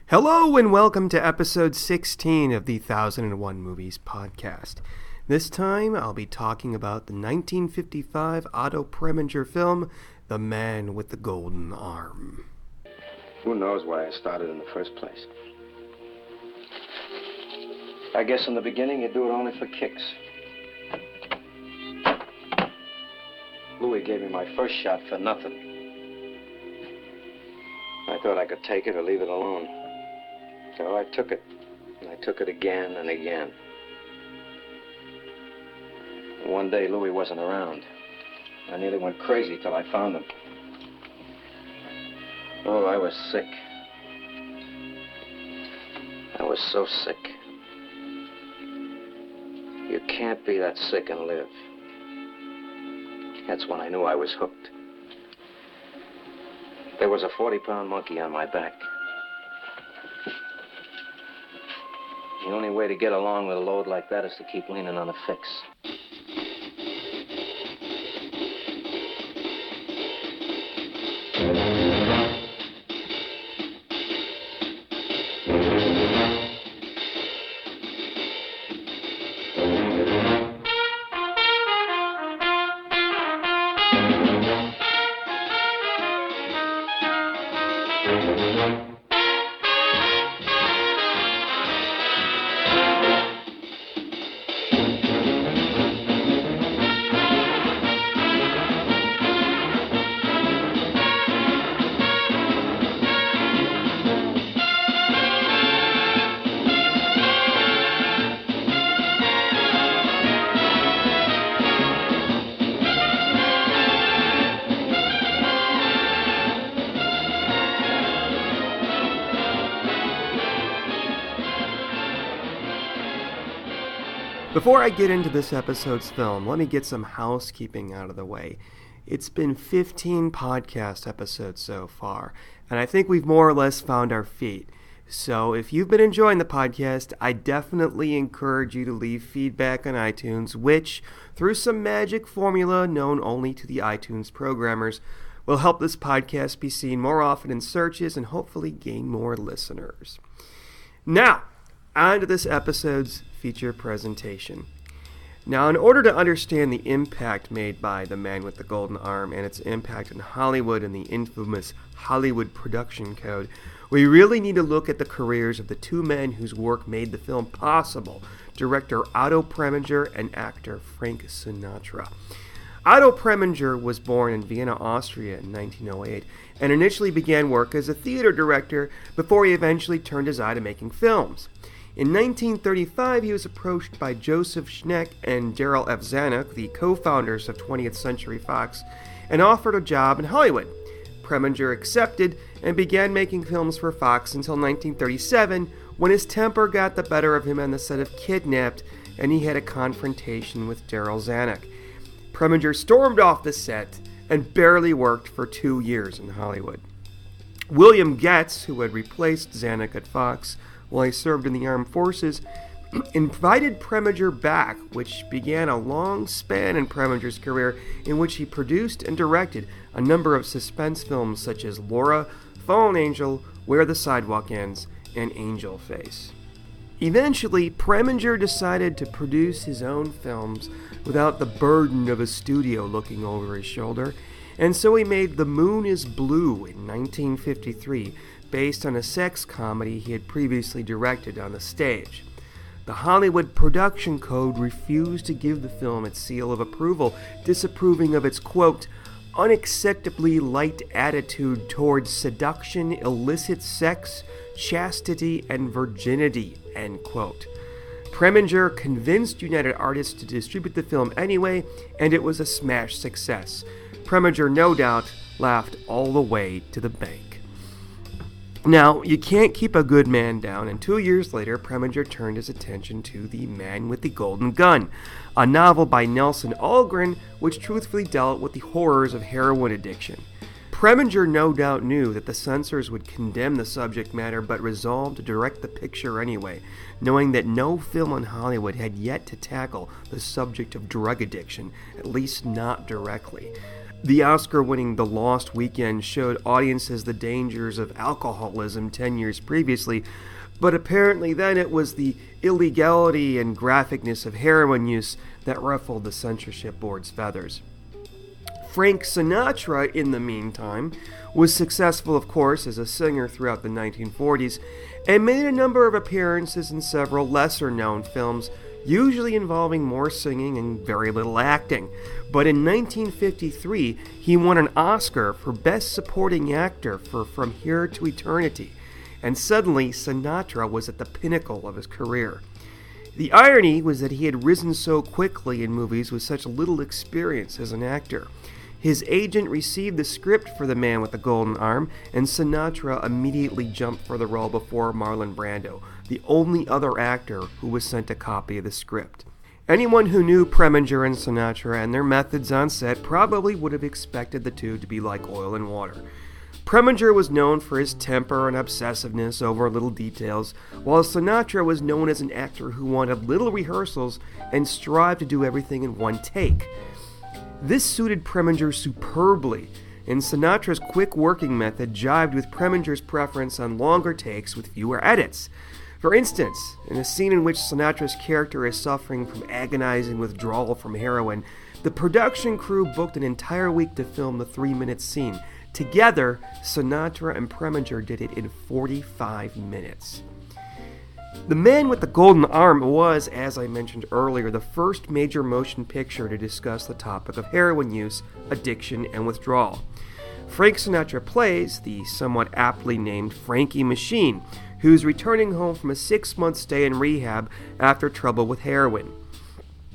Hello and welcome to episode 16 of the 1001 Movies podcast. This time I'll be talking about the 1955 Otto Preminger film, The Man with the Golden Arm. Who knows why I started in the first place? I guess in the beginning you do it only for kicks. Louis gave me my first shot for nothing. I thought I could take it or leave it alone. So I took it. And I took it again and again. One day Louis wasn't around. I nearly went crazy till I found him. Oh, I was sick. I was so sick. You can't be that sick and live. That's when I knew I was hooked. There was a 40-pound monkey on my back. The only way to get along with a load like that is to keep leaning on a fix. Before I get into this episode's film, let me get some housekeeping out of the way. It's been 15 podcast episodes so far, and I think we've more or less found our feet. So if you've been enjoying the podcast, I definitely encourage you to leave feedback on iTunes, which, through some magic formula known only to the iTunes programmers, will help this podcast be seen more often in searches and hopefully gain more listeners. Now, on to this episode's feature presentation. Now, in order to understand the impact made by The Man with the Golden Arm and its impact on Hollywood and the infamous Hollywood Production Code, we really need to look at the careers of the two men whose work made the film possible, director Otto Preminger and actor Frank Sinatra. Otto Preminger was born in Vienna, Austria in 1908 and initially began work as a theater director before he eventually turned his eye to making films. In 1935, he was approached by Joseph Schneck and Darryl F. Zanuck, the co-founders of 20th Century Fox, and offered a job in Hollywood. Preminger accepted and began making films for Fox until 1937, when his temper got the better of him on the set of Kidnapped, and he had a confrontation with Darryl Zanuck. Preminger stormed off the set and barely worked for 2 years in Hollywood. William Getz, who had replaced Zanuck at Fox while he served in the armed forces, invited Preminger back, which began a long span in Preminger's career in which he produced and directed a number of suspense films such as Laura, Fallen Angel, Where the Sidewalk Ends, and Angel Face. Eventually, Preminger decided to produce his own films without the burden of a studio looking over his shoulder, and so he made The Moon is Blue in 1953, based on a sex comedy he had previously directed on the stage. The Hollywood Production Code refused to give the film its seal of approval, disapproving of its, quote, unacceptably light attitude towards seduction, illicit sex, chastity, and virginity, end quote. Preminger convinced United Artists to distribute the film anyway, and it was a smash success. Preminger, no doubt, laughed all the way to the bank. Now, you can't keep a good man down, and 2 years later, Preminger turned his attention to The Man with the Golden Gun, a novel by Nelson Algren which truthfully dealt with the horrors of heroin addiction. Preminger no doubt knew that the censors would condemn the subject matter, but resolved to direct the picture anyway, knowing that no film in Hollywood had yet to tackle the subject of drug addiction, at least not directly. The Oscar-winning The Lost Weekend showed audiences the dangers of alcoholism 10 years previously, but apparently then it was the illegality and graphicness of heroin use that ruffled the censorship board's feathers. Frank Sinatra, in the meantime, was successful, of course, as a singer throughout the 1940s, and made a number of appearances in several lesser-known films, usually involving more singing and very little acting. But in 1953, he won an Oscar for Best Supporting Actor for From Here to Eternity, and suddenly Sinatra was at the pinnacle of his career. The irony was that he had risen so quickly in movies with such little experience as an actor. His agent received the script for The Man with the Golden Arm, and Sinatra immediately jumped for the role before Marlon Brando, the only other actor who was sent a copy of the script. Anyone who knew Preminger and Sinatra and their methods on set probably would have expected the two to be like oil and water. Preminger was known for his temper and obsessiveness over little details, while Sinatra was known as an actor who wanted little rehearsals and strived to do everything in one take. This suited Preminger superbly, and Sinatra's quick working method jived with Preminger's preference on longer takes with fewer edits. For instance, in a scene in which Sinatra's character is suffering from agonizing withdrawal from heroin, the production crew booked an entire week to film the 3-minute scene. Together, Sinatra and Preminger did it in 45 minutes. The Man with the Golden Arm was, as I mentioned earlier, the first major motion picture to discuss the topic of heroin use, addiction, and withdrawal. Frank Sinatra plays the somewhat aptly named Frankie Machine, who's returning home from a 6-month stay in rehab after trouble with heroin.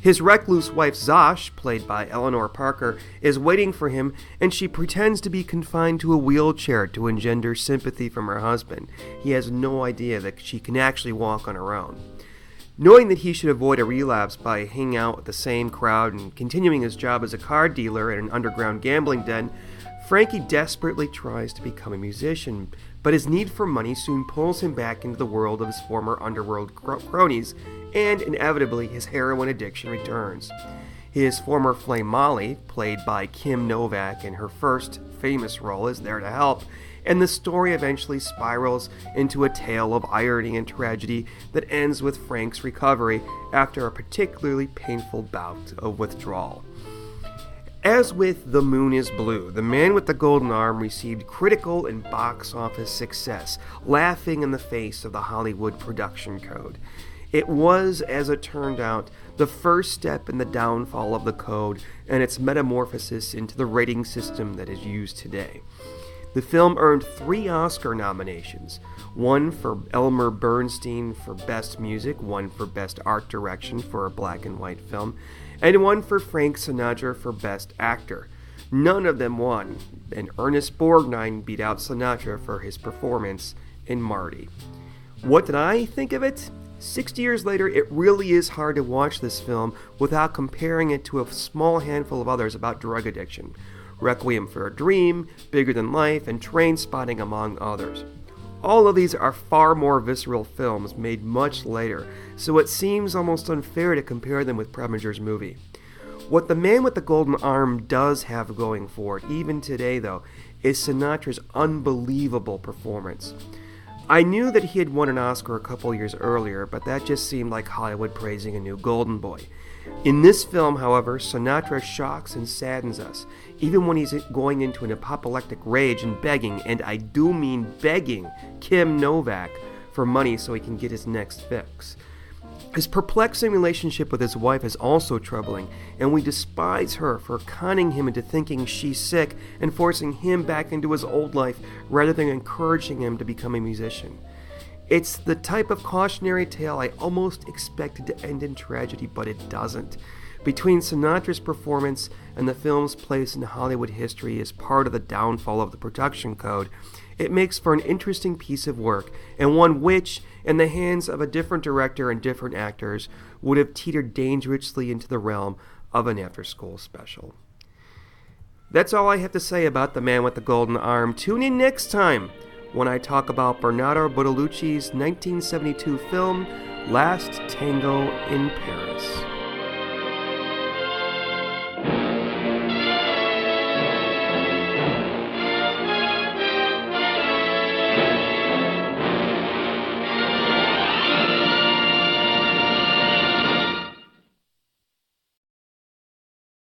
His recluse wife Zosh, played by Eleanor Parker, is waiting for him, and she pretends to be confined to a wheelchair to engender sympathy from her husband. He has no idea that she can actually walk on her own. Knowing that he should avoid a relapse by hanging out with the same crowd and continuing his job as a card dealer in an underground gambling den, Frankie desperately tries to become a musician, but his need for money soon pulls him back into the world of his former underworld cronies, and inevitably his heroin addiction returns. His former flame Molly, played by Kim Novak in her first famous role, is there to help, and the story eventually spirals into a tale of irony and tragedy that ends with Frank's recovery after a particularly painful bout of withdrawal. As with The Moon is Blue, The Man with the Golden Arm received critical and box office success, laughing in the face of the Hollywood production code. It was, as it turned out, the first step in the downfall of the code and its metamorphosis into the rating system that is used today. The film earned 3 Oscar nominations, one for Elmer Bernstein for Best Music, one for Best Art Direction for a black and white film, and one for Frank Sinatra for Best Actor. None of them won, and Ernest Borgnine beat out Sinatra for his performance in Marty. What did I think of it? 60 years later, it really is hard to watch this film without comparing it to a small handful of others about drug addiction. Requiem for a Dream, Bigger Than Life, and Trainspotting, among others. All of these are far more visceral films made much later, so it seems almost unfair to compare them with Preminger's movie. What The Man with the Golden Arm does have going for it, even today though, is Sinatra's unbelievable performance. I knew that he had won an Oscar a couple years earlier, but that just seemed like Hollywood praising a new golden boy. In this film, however, Sinatra shocks and saddens us, even when he's going into an apoplectic rage and begging, and I do mean begging, Kim Novak for money so he can get his next fix. His perplexing relationship with his wife is also troubling, and we despise her for conning him into thinking she's sick and forcing him back into his old life rather than encouraging him to become a musician. It's the type of cautionary tale I almost expected to end in tragedy, but it doesn't. Between Sinatra's performance and the film's place in Hollywood history as part of the downfall of the production code, it makes for an interesting piece of work, and one which, in the hands of a different director and different actors, would have teetered dangerously into the realm of an after-school special. That's all I have to say about The Man with the Golden Arm. Tune in next time when I talk about Bernardo Bertolucci's 1972 film, Last Tango in Paris.